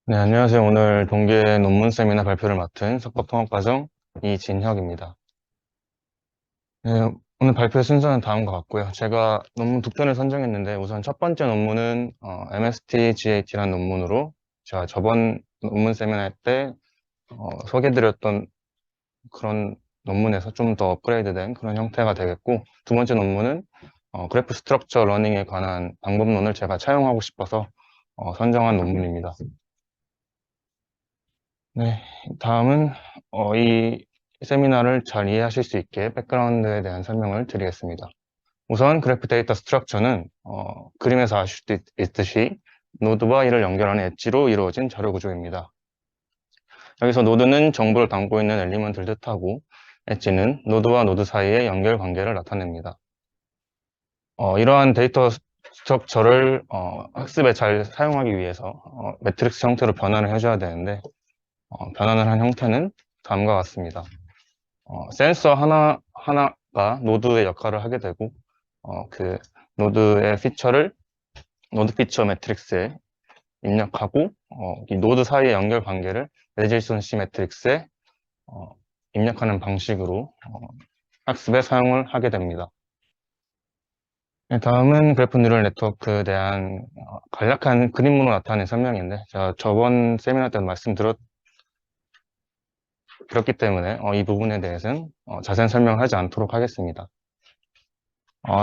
네, 안녕하세요. 오늘 동계 논문 세미나 발표를 맡은 석박통합과정 이진혁입니다. 네, 오늘 발표 순서는 다음과 같고요. 제가 논문 두 편을 선정했는데 우선 첫 번째 논문은 MST GAT라는 논문으로 제가 저번 논문 세미나 때 소개해드렸던 그런 논문에서 좀 더 업그레이드된 그런 형태가 되겠고, 두 번째 논문은 그래프 스트럭처 러닝에 관한 방법론을 제가 차용하고 싶어서 선정한 논문입니다. 네, 다음은 이 세미나를 잘 이해하실 수 있게 백그라운드에 대한 설명을 드리겠습니다. 우선 그래프 데이터 스트럭처는 그림에서 아실 수 있듯이 노드와 이를 연결하는 엣지로 이루어진 자료 구조입니다. 여기서 노드는 정보를 담고 있는 엘리먼트를 뜻하고, 엣지는 노드와 노드 사이의 연결 관계를 나타냅니다. 이러한 데이터 스트럭처를 학습에 잘 사용하기 위해서 매트릭스 형태로 변환을 해줘야 되는데, 변환을 한 형태는 다음과 같습니다. 센서 하나가 노드의 역할을 하게 되고, 그 노드의 피처를 노드 피처 매트릭스에 입력하고, 이 노드 사이의 연결 관계를 레지스턴시 매트릭스에 입력하는 방식으로 학습에 사용을 하게 됩니다. 네, 다음은 그래프 뉴럴 네트워크에 대한 간략한 그림으로 나타낸 설명인데, 제가 저번 세미나 때 말씀드렸기 때문에 이 부분에 대해서는 자세한 설명을 하지 않도록 하겠습니다.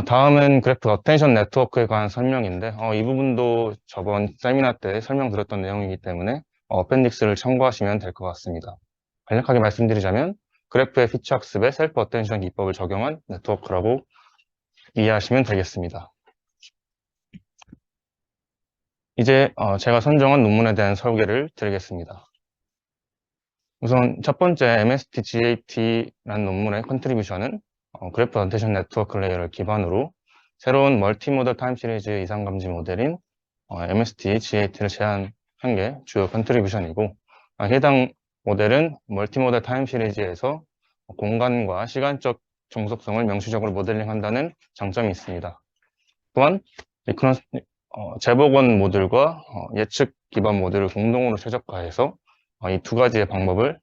다음은 그래프 어텐션 네트워크에 관한 설명인데, 이 부분도 저번 세미나 때 설명드렸던 내용이기 때문에 어펜딕스를 참고하시면 될 것 같습니다. 간략하게 말씀드리자면 그래프의 피처 학습에 셀프 어텐션 기법을 적용한 네트워크라고 이해하시면 되겠습니다. 이제 제가 선정한 논문에 대한 소개를 드리겠습니다. 우선 첫 번째 MST GAT라는 논문의 컨트리뷰션은 그래프 어텐션 네트워크 레이어를 기반으로 새로운 멀티모델 타임 시리즈 이상 감지 모델인 MST GAT를 제안한 게 주요 컨트리뷰션이고, 해당 모델은 멀티모델 타임 시리즈에서 공간과 시간적 종속성을 명시적으로 모델링한다는 장점이 있습니다. 또한 재보건 모듈과 예측 기반 모듈을 공동으로 최적화해서 이 두 가지의 방법의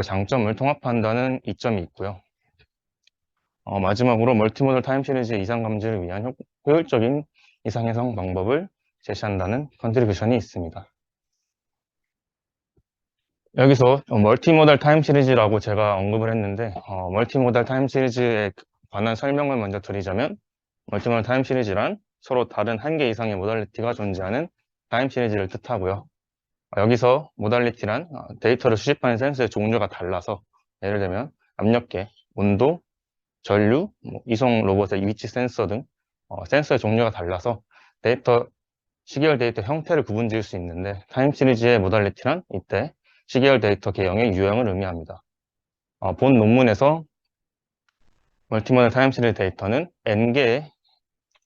장점을 통합한다는 이점이 있고요. 마지막으로 멀티모델 타임 시리즈 이상 감지를 위한 효율적인 이상 해석 방법을 제시한다는 컨트리뷰션이 있습니다. 여기서 멀티모델 타임 시리즈라고 제가 언급을 했는데, 멀티모델 타임 시리즈에 관한 설명을 먼저 드리자면, 멀티모델 타임 시리즈란 서로 다른 한 개 이상의 모달리티가 존재하는 타임 시리즈를 뜻하고요. 여기서 모달리티란 데이터를 수집하는 센서의 종류가 달라서, 예를 들면 압력계, 온도, 전류, 이송 로봇의 위치 센서 등 센서의 종류가 달라서 시계열 데이터 형태를 구분 지을 수 있는데, 타임 시리즈의 모달리티란 이때 시계열 데이터 개형의 유형을 의미합니다. 본 논문에서 멀티모델 타임 시리즈 데이터는 n개의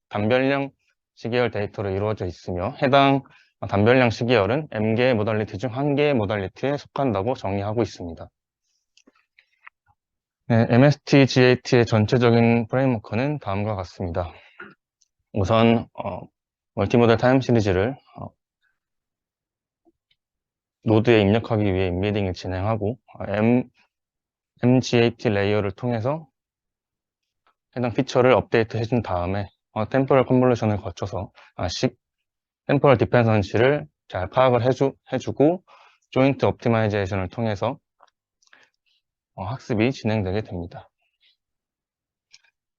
단별량 시계열 데이터로 이루어져 있으며, 해당 단별량 시계열은 m개의 모달리티 중 한 개의 모달리티에 속한다고 정의하고 있습니다. 네, MST GAT의 전체적인 프레임워크는 다음과 같습니다. 우선 멀티모델 타임 시리즈를 노드에 입력하기 위해 인베딩을 진행하고, MGAT 레이어를 통해서 해당 피처를 업데이트 해준 다음에 템포럴 컨볼루션을 거쳐서 템포럴 디펜던시를 잘 파악을 해주고 조인트 옵티마이제이션을 통해서 학습이 진행되게 됩니다.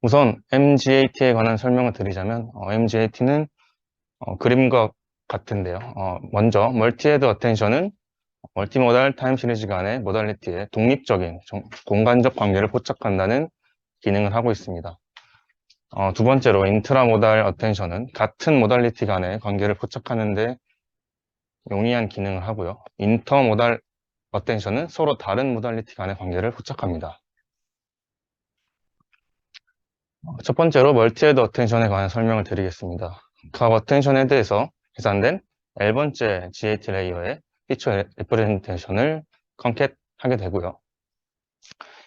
우선 MGAT에 관한 설명을 드리자면 MGAT는 그림과 같은데요. 먼저 멀티헤드 어텐션은 멀티모달 타임 시리즈 간의 모달리티의 독립적인 공간적 관계를 포착한다는 기능을 하고 있습니다. 두 번째로 인트라모달 어텐션은 같은 모달리티 간의 관계를 포착하는 데 용이한 기능을 하고요. 인터모달 어텐션은 서로 다른 모달리티 간의 관계를 포착합니다. 첫 번째로 멀티헤드 어텐션에 관한 설명을 드리겠습니다. 각 어텐션 헤드에서 계산된 L번째 GAT 레이어의 피처 레프레젠테이션을 컨캣하게 되고요.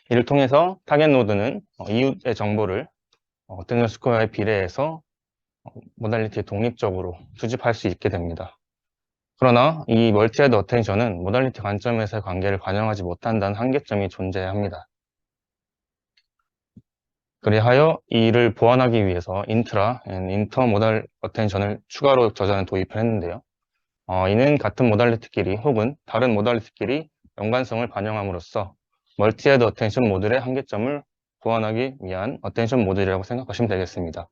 이를 통해서 타겟 노드는 이웃의 정보를 어텐션 스코어에 비례해서 모달리티에 독립적으로 수집할 수 있게 됩니다. 그러나 이 멀티헤드 어텐션은 모달리티 관점에서의 관계를 반영하지 못한다는 한계점이 존재합니다. 그리하여 이를 보완하기 위해서 인트라, 인터모달 어텐션을 추가로 저자는 도입을 했는데요. 이는 같은 모달리티끼리 혹은 다른 모달리티끼리 연관성을 반영함으로써 멀티헤드 어텐션 모듈의 한계점을 보완하기 위한 어텐션 모듈이라고 생각하시면 되겠습니다.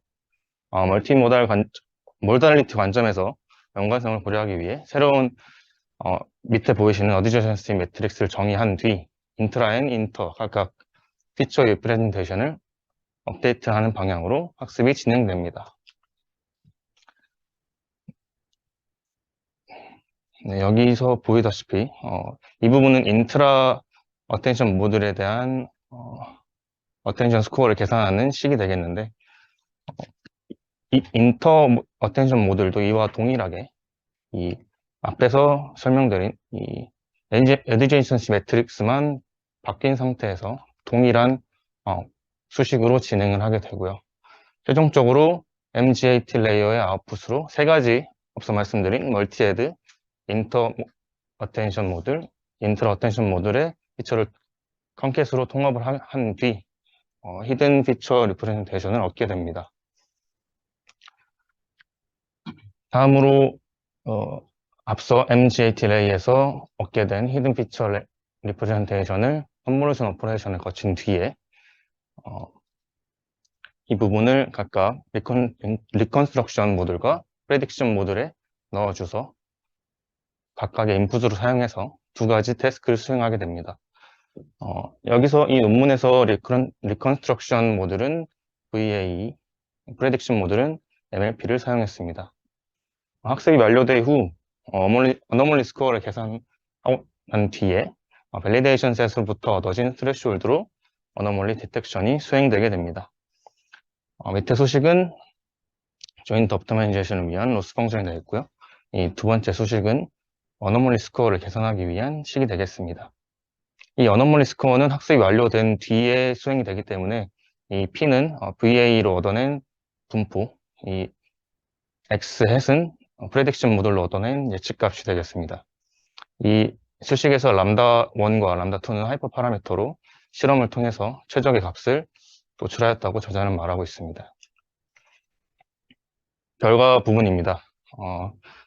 모달리티 관점에서 연관성을 고려하기 위해 새로운 밑에 보이시는 어디저센시 매트릭스를 정의한 뒤 인트라 앤 인터 각각 피처 리프레젠테이션을 업데이트하는 방향으로 학습이 진행됩니다. 네, 여기서 보이다시피 이 부분은 인트라 어텐션 모듈에 대한 어텐션 스코어를 계산하는 식이 되겠는데 이 인터 어텐션 모듈도 이와 동일하게 이 앞에서 설명드린 이 에듀제이션시 매트릭스만 바뀐 상태에서 동일한 수식으로 진행을 하게 되고요. 최종적으로 MGAT 레이어의 아웃풋으로 세 가지 앞서 말씀드린 멀티헤드, 인터 어텐션 모듈, 인트라 어텐션 모듈의 피처를 컨캣으로 통합을 한 뒤 히든 피처 리프레젠테이션을 얻게 됩니다. 다음으로 앞서 MGAT 레이에서 얻게 된 히든 피처 리프레젠테이션을 컨볼루션 오퍼레이션을 거친 뒤에 이 부분을 각각 리컨스트럭션 모듈과 프레딕션 모듈에 넣어줘서 각각의 인풋으로 사용해서 두 가지 태스크를 수행하게 됩니다. 여기서 이 논문에서 리컨스트럭션 모듈은 VAE, 프레딕션 모듈은 MLP를 사용했습니다. 학습이 완료된 후 어노멀리 스코어를 계산한 뒤에 밸리데이션 셋으로부터 얻어진 스레시홀드로 어노멀리 디텍션이 수행되게 됩니다. 밑에 소식은 조인트 옵티마이제이션을 위한 로스 펑션이 되어 있고요. 이 두 번째 소식은 어노멀리 스코어를 계산하기 위한 식이 되겠습니다. 이 어노멀리 스코어는 학습이 완료된 뒤에 수행이 되기 때문에 이 P는 VA로 얻어낸 분포, 이 X-햇은 프레딕션 모듈로 얻어낸 예측값이 되겠습니다. 이 수식에서 람다1과 람다2는 하이퍼 파라미터로 실험을 통해서 최적의 값을 도출하였다고 저자는 말하고 있습니다. 결과 부분입니다.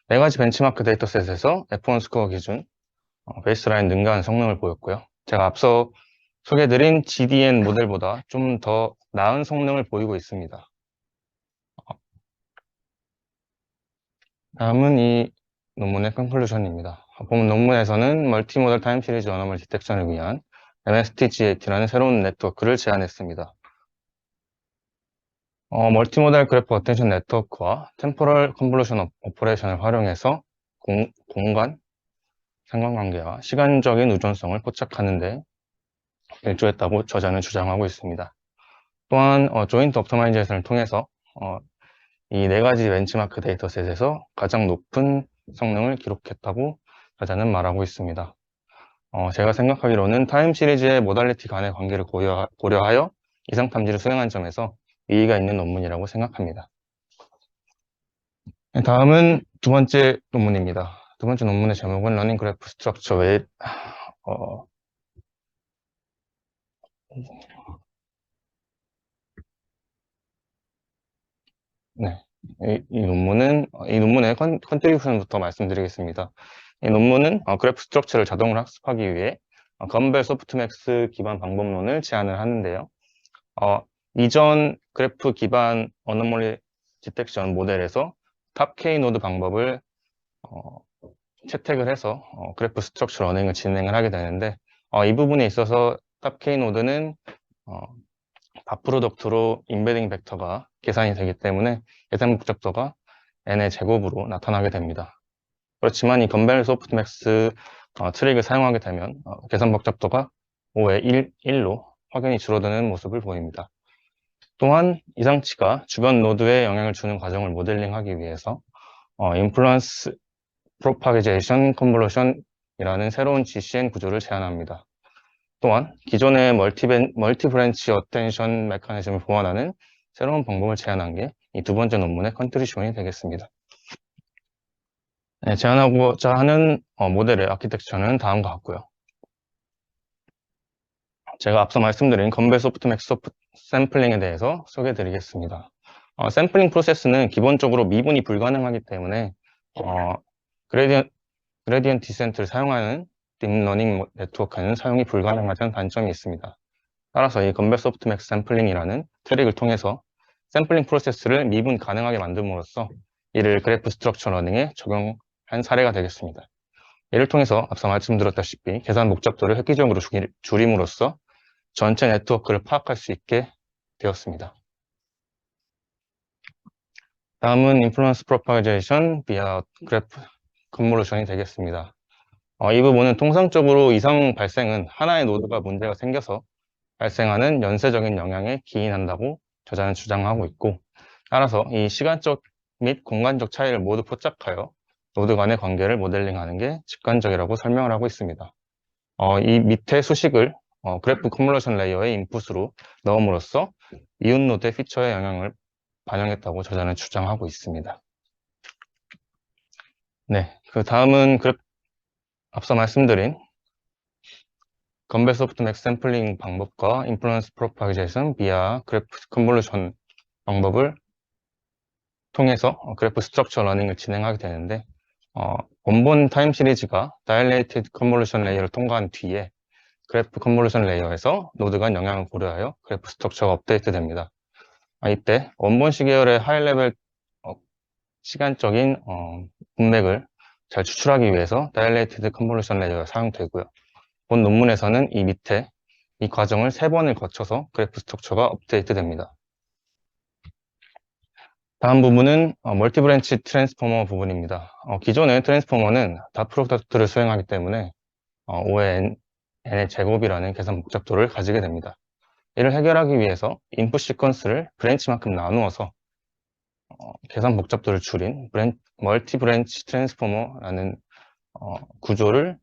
네 가지 벤치마크 데이터셋에서 F1 스코어 기준 베이스라인 능가한 성능을 보였고요. 제가 앞서 소개해드린 GDN 모델보다 좀 더 나은 성능을 보이고 있습니다. 다음은 이 논문의 컨클루션입니다. 본 논문에서는 멀티모달 타임 시리즈 어노멀 디텍션을 위한 MSTGAT라는 새로운 네트워크를 제안했습니다. 멀티모달 그래프 어텐션 네트워크와 템포럴 컨볼루션 오퍼레이션을 활용해서 공간, 상관관계와 시간적인 의존성을 포착하는 데 일조했다고 저자는 주장하고 있습니다. 또한 조인트 옵티마이제이션을 통해서 이 네 가지 벤치마크 데이터셋에서 가장 높은 성능을 기록했다고 저자는 말하고 있습니다. 제가 생각하기로는 타임 시리즈의 모달리티 간의 관계를 고려하여 이상 탐지를 수행한 점에서 의의가 있는 논문이라고 생각합니다. 다음은 두 번째 논문입니다. 두 번째 논문의 제목은 러닝 그래프 스트럭처 외 네. 이 논문의 컨트리뷰션부터 말씀드리겠습니다. 이 논문은 그래프 스트럭처를 자동으로 학습하기 위해 건벨 소프트맥스 기반 방법론을 제안을 하는데요. 이전 그래프 기반 어노멀리 디텍션 모델에서 탑 K 노드 방법을 채택을 해서 그래프 스트럭처 러닝을 진행을 하게 되는데 이 부분에 있어서 탑 K 노드는 바 프로덕트로 인베딩 벡터가 계산이 되기 때문에 계산 복잡도가 n의 제곱으로 나타나게 됩니다. 그렇지만 이 건벨 소프트맥스 트릭을 사용하게 되면 계산 복잡도가 5의 1로 확연히 줄어드는 모습을 보입니다. 또한 이 장치가 주변 노드에 영향을 주는 과정을 모델링하기 위해서 인플루언스 프로파게이션 컨볼루션이라는 새로운 GCN 구조를 제안합니다. 또한 기존의 멀티 브랜치 어텐션 메커니즘을 보완하는 새로운 방법을 제안한 게 이 두 번째 논문의 컨트리뷰션이 되겠습니다. 네, 제안하고자 하는 모델의 아키텍처는 다음과 같고요. 제가 앞서 말씀드린 건벨 소프트맥 샘플링에 대해서 소개해 드리겠습니다. 샘플링 프로세스는 기본적으로 미분이 불가능하기 때문에 그레디언트 디센트를 사용하는 딥러닝 네트워크는 사용이 불가능하다는 단점이 있습니다. 따라서 이 건벨 소프트맥 샘플링이라는 트릭을 통해서 샘플링 프로세스를 미분 가능하게 만듦으로써 이를 그래프 스트럭처 러닝에 적용한 사례가 되겠습니다. 이를 통해서 앞서 말씀드렸다시피 계산 복잡도를 획기적으로 줄임으로써 전체 네트워크를 파악할 수 있게 되었습니다. 다음은 인플루언스 프로파게이션 via 그래프 컨볼루션이 되겠습니다. 이 부분은 통상적으로 이상 발생은 하나의 노드가 문제가 생겨서 발생하는 연쇄적인 영향에 기인한다고 저자는 주장하고 있고, 따라서 이 시간적 및 공간적 차이를 모두 포착하여 노드 간의 관계를 모델링하는 게 직관적이라고 설명을 하고 있습니다. 이 밑에 수식을 그래프 컨볼루션 레이어의 인풋으로 넣음으로써 이웃 노드의 피처에 영향을 반영했다고 저자는 주장하고 있습니다. 네, 그 다음은 앞서 말씀드린 건벨 소프트맥 샘플링 방법과 인플루언스 프로파게이션 비아 그래프 컨볼루션 방법을 통해서 그래프 스트럭처 러닝을 진행하게 되는데, 원본 타임 시리즈가 다일레이티드 컨볼루션 레이어를 통과한 뒤에 그래프 컨볼루션 레이어에서 노드 간 영향을 고려하여 그래프 스트럭처가 업데이트 됩니다. 이때 원본 시계열의 하이 레벨 시간적인 문맥을 잘 추출하기 위해서 다일레이티드 컨볼루션 레이어가 사용되고요. 본 논문에서는 이 밑에 이 과정을 3번을 거쳐서 그래프 스트럭처가 업데이트 됩니다. 다음 부분은 멀티 브랜치 트랜스포머 부분입니다. 기존의 트랜스포머는 닷 프로덕트를 수행하기 때문에 5의 n의 제곱이라는 계산 복잡도를 가지게 됩니다. 이를 해결하기 위해서 인풋 시퀀스를 브랜치만큼 나누어서 계산 복잡도를 줄인 멀티 브랜치 트랜스포머라는 구조를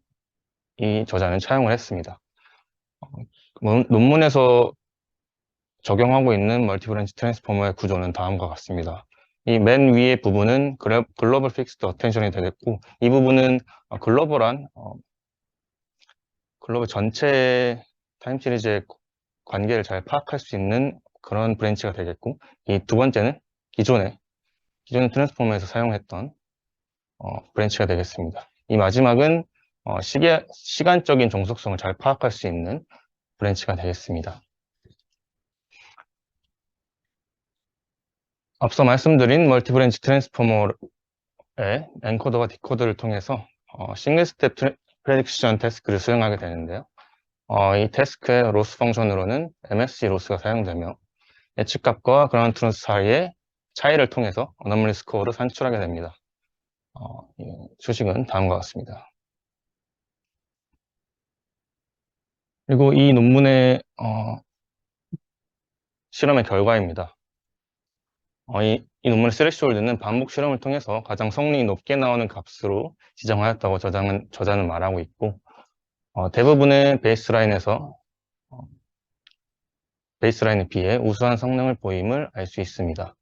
이 저자는 차용을 했습니다. 논문에서 적용하고 있는 멀티 브랜치 트랜스포머의 구조는 다음과 같습니다. 이 맨 위의 부분은 글로벌 픽스드 어텐션이 되겠고, 이 부분은 글로벌 전체 타임 시리즈의 관계를 잘 파악할 수 있는 그런 브랜치가 되겠고, 이 두 번째는 기존의 트랜스포머에서 사용했던 브랜치가 되겠습니다. 이 마지막은 시간적인 종속성을 잘 파악할 수 있는 브랜치가 되겠습니다. 앞서 말씀드린 멀티 브랜치 트랜스포머의 엔코더와 디코더를 통해서 싱글 스텝 프레딕션 태스크를 수행하게 되는데요. 이 태스크의 로스 펑션으로는 MSG 로스가 사용되며 예측값과 그라운드 트루스 사이의 차이를 통해서 어너멀리 스코어를 산출하게 됩니다. 이 수식은 다음과 같습니다. 그리고 이 논문의 실험의 결과입니다. 이 논문의 스레시홀드는 반복 실험을 통해서 가장 성능이 높게 나오는 값으로 지정하였다고 저자는 말하고 있고, 대부분의 베이스라인에 비해 우수한 성능을 보임을 알 수 있습니다.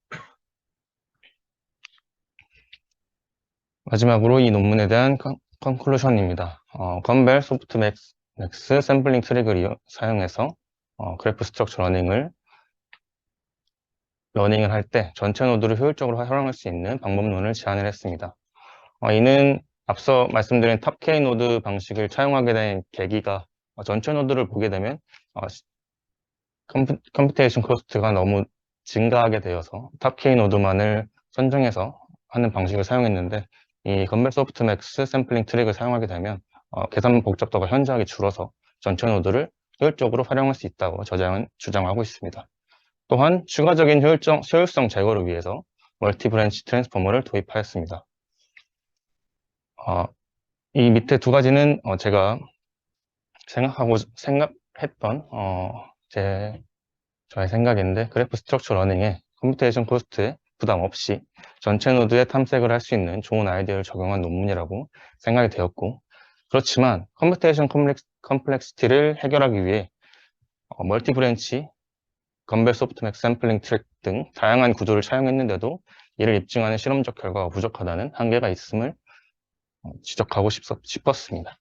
마지막으로 이 논문에 대한 컨클루션입니다. 건벨 소프트맥스 샘플링 트릭을 사용해서 그래프 스트럭처 러닝을 할 때 전체 노드를 효율적으로 활용할 수 있는 방법론을 제안을 했습니다. 이는 앞서 말씀드린 탑 K 노드 방식을 차용하게 된 계기가 전체 노드를 보게 되면 컴퓨테이션 코스트가 너무 증가하게 되어서 탑 K 노드만을 선정해서 하는 방식을 사용했는데, 이 건벨 소프트맥스 샘플링 트릭을 사용하게 되면 계산 복잡도가 현저하게 줄어서 전체 노드를 효율적으로 활용할 수 있다고 저자는 주장하고 있습니다. 또한 추가적인 효율성 제거를 위해서 멀티 브랜치 트랜스포머를 도입하였습니다. 이 밑에 두 가지는 제가 생각했던 저의 생각인데, 그래프 스트럭처 러닝에 컴퓨테이션 코스트에 부담 없이 전체 노드에 탐색을 할 수 있는 좋은 아이디어를 적용한 논문이라고 생각이 되었고, 그렇지만 컴퓨테이션 컴플렉시티를 해결하기 위해 멀티 브랜치, 건벨 소프트맥 샘플링 트릭 등 다양한 구조를 사용했는데도 이를 입증하는 실험적 결과가 부족하다는 한계가 있음을 지적하고 싶었습니다.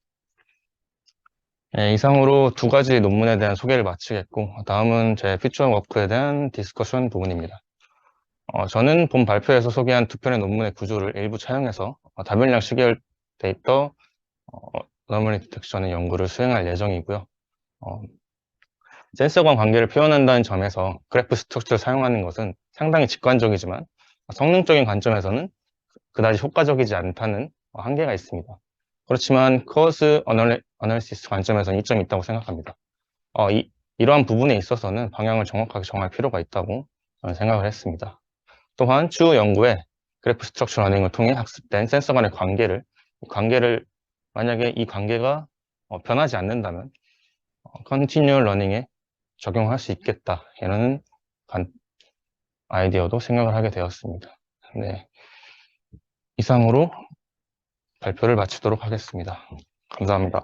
네, 이상으로 두 가지 논문에 대한 소개를 마치겠고, 다음은 제 퓨처 워크에 대한 디스커션 부분입니다. 저는 본 발표에서 소개한 두 편의 논문의 구조를 일부 차용해서 다변량 시계열 데이터 어너머리 디텍션의 연구를 수행할 예정이고요. 센서간 관계를 표현한다는 점에서 그래프 스트럭처를 사용하는 것은 상당히 직관적이지만 성능적인 관점에서는 그다지 효과적이지 않다는 한계가 있습니다. 그렇지만 커스 어널리시스 관점에서는 이점이 있다고 생각합니다. 이러한 부분에 있어서는 방향을 정확하게 정할 필요가 있다고 저는 생각을 했습니다. 또한 추후 연구에 그래프 스트럭처 러닝을 통해 학습된 센서 간의 관계를 만약에 이 관계가 변하지 않는다면 컨티뉴얼 러닝에 적용할 수 있겠다 이런 아이디어도 생각을 하게 되었습니다. 네, 이상으로 발표를 마치도록 하겠습니다. 감사합니다.